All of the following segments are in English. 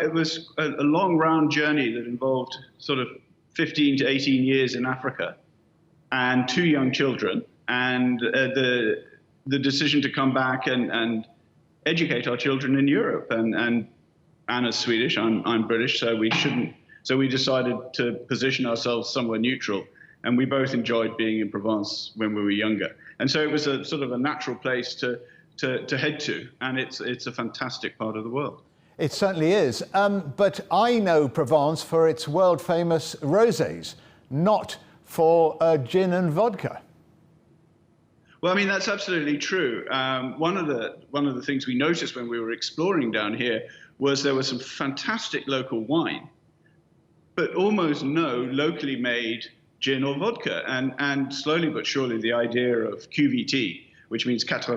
It was a long, round journey that involved sort of 15 to 18 years in Africa and 2 young children, and the decision to come back and educate our children in Europe. And Anna's Swedish, I'm British, so we shouldn't. So we decided to position ourselves somewhere neutral, and we both enjoyed being in Provence when we were younger. And so it was a sort of a natural place to head to, and it's a fantastic part of the world. It certainly is. But I know Provence for its world-famous rosés, not for gin and vodka. Well, I mean, that's absolutely true. One of the things we noticed when we were exploring down here was there was some fantastic local wine, but almost no locally made gin or vodka. And slowly but surely the idea of QVT, which means 83,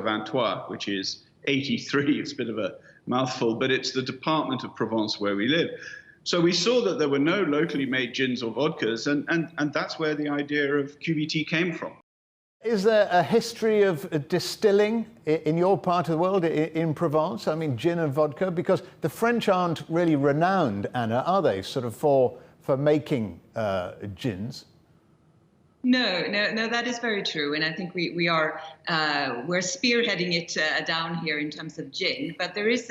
which is 83, it's a bit of a mouthful, but it's the department of Provence where we live. So we saw that there were no locally made gins or vodkas, and that's where the idea of QVT came from. Is there a history of distilling in your part of the world, in Provence? I mean, gin and vodka, because the French aren't really renowned, Anna, are they, sort of for making gins? No, that is very true, and I think we're spearheading it down here in terms of gin. But there is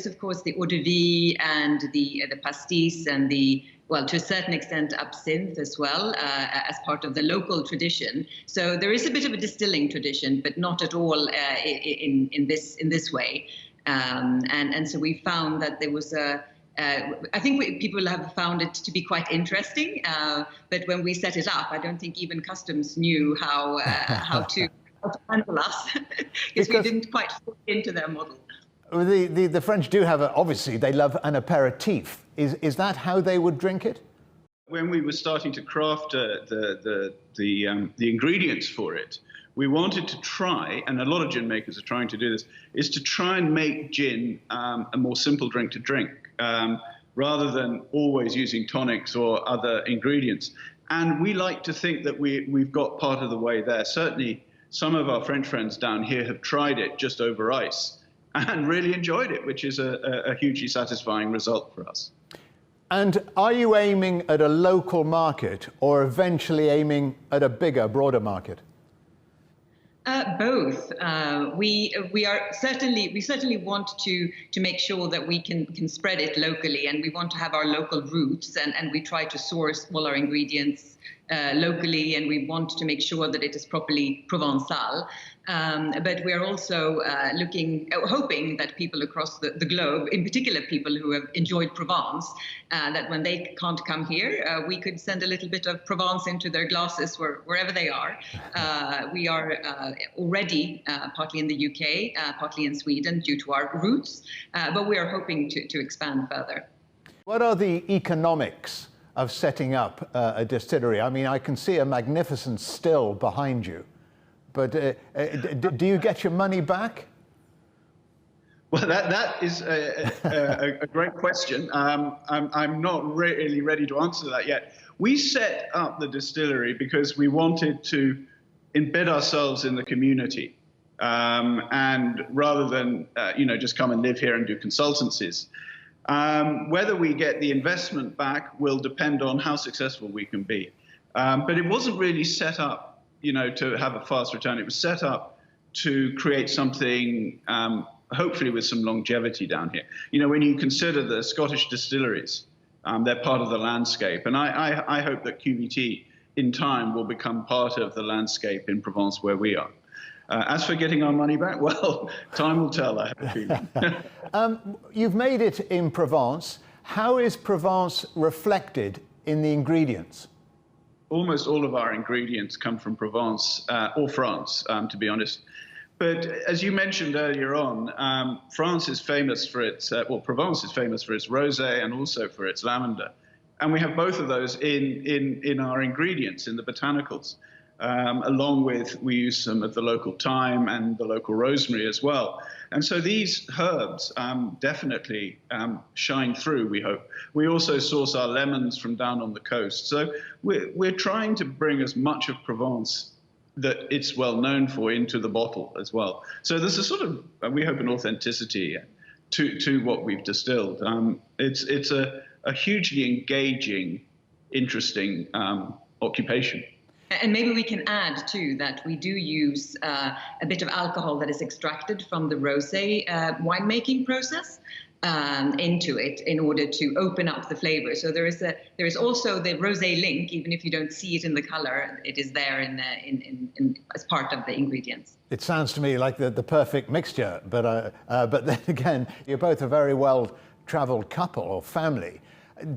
of course the eau de vie and the pastis and well, to a certain extent, absinthe as well, as part of the local tradition. So there is a bit of a distilling tradition, but not at all in this way. And so we found that there was I think people have found it to be quite interesting, but when we set it up, I don't think even customs knew how to handle us, because we didn't quite fit into their model. The French do have, obviously, they love an aperitif. Is that how they would drink it? When we were starting to craft the ingredients for it, we wanted to try, and a lot of gin makers are trying to do this, is to try and make gin a more simple drink to drink, rather than always using tonics or other ingredients. And we like to think that we've got part of the way there. Certainly, some of our French friends down here have tried it just over ice and really enjoyed it, which is a hugely satisfying result for us. And are you aiming at a local market or eventually aiming at a bigger, broader market? Both. We certainly want to make sure that we can spread it locally, and we want to have our local roots, and we try to source all our ingredients locally, and we want to make sure that it is properly Provençal. But we are also hoping that people across the globe, in particular people who have enjoyed Provence, that when they can't come here, we could send a little bit of Provence into their glasses wherever they are. We are already partly in the UK, partly in Sweden due to our roots, but we are hoping to expand further. What are the economics of setting up a distillery? I mean, I can see a magnificent still behind you. But do you get your money back? Well, that is a great question. I'm not really ready to answer that yet. We set up the distillery because we wanted to embed ourselves in the community, and rather than just come and live here and do consultancies. Whether we get the investment back will depend on how successful we can be. But it wasn't really set up to have a fast return. It was set up to create something, hopefully with some longevity down here. When you consider the Scottish distilleries, they're part of the landscape. And I hope that QVT in time will become part of the landscape in Provence where we are. As for getting our money back, well, time will tell, I have a feeling. You've made it in Provence. How is Provence reflected in the ingredients? Almost all of our ingredients come from Provence or France, to be honest. But as you mentioned earlier on, France is famous for its, Provence is famous for its rosé and also for its lavender. And we have both of those in our ingredients, in the botanicals. Along with, we use some of the local thyme and the local rosemary as well. And so these herbs definitely shine through, we hope. We also source our lemons from down on the coast. So we're trying to bring as much of Provence that it's well known for into the bottle as well. So there's a sort of, we hope, an authenticity to what we've distilled. It's a hugely engaging, interesting occupation. And maybe we can add too that we do use a bit of alcohol that is extracted from the rosé winemaking process into it in order to open up the flavor. So there is also the rosé link, even if you don't see it in the color, it is there in as part of the ingredients. It sounds to me like the perfect mixture, but then again, you're both a very well-traveled couple or family.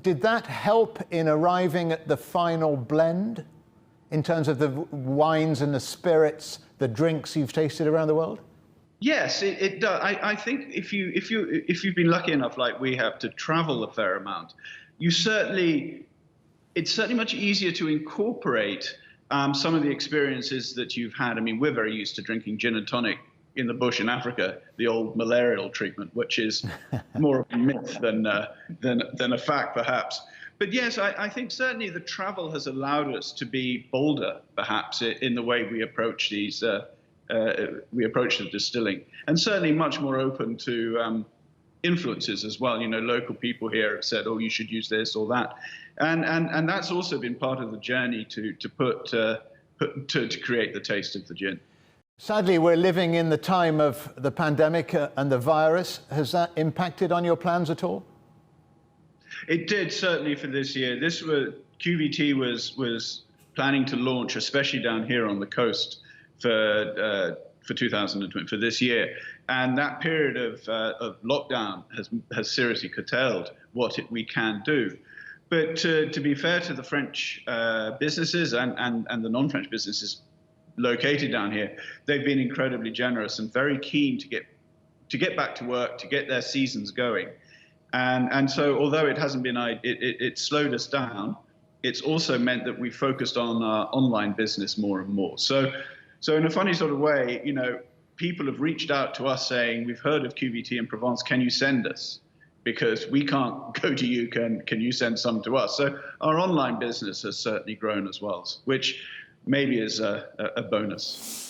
Did that help in arriving at the final blend in terms of the wines and the spirits, the drinks you've tasted around the world? Yes, it does. I think if you've been lucky enough, like we have, to travel a fair amount, it's certainly much easier to incorporate some of the experiences that you've had. I mean, we're very used to drinking gin and tonic in the bush in Africa, the old malarial treatment, which is more of a myth than a fact, perhaps. But yes, I think certainly the travel has allowed us to be bolder, perhaps, in the way we approach these. We approach the distilling, and certainly much more open to influences as well. You know, local people here have said, "Oh, you should use this or that," and that's also been part of the journey to create the taste of the gin. Sadly, we're living in the time of the pandemic and the virus. Has that impacted on your plans at all? It did, certainly, for this year. QVT was planning to launch, especially down here on the coast, for 2020, for this year, and that period of lockdown has seriously curtailed what we can do. But to be fair to the French businesses and the non-French businesses located down here, they've been incredibly generous and very keen to get back to work, to get their seasons going. And so, although it hasn't been, it slowed us down, it's also meant that we focused on our online business more and more. So in a funny sort of way, you know, people have reached out to us saying, "We've heard of QVT in Provence, can you send us? Because we can't go to you, can you send some to us?" So our online business has certainly grown as well, which maybe is a bonus.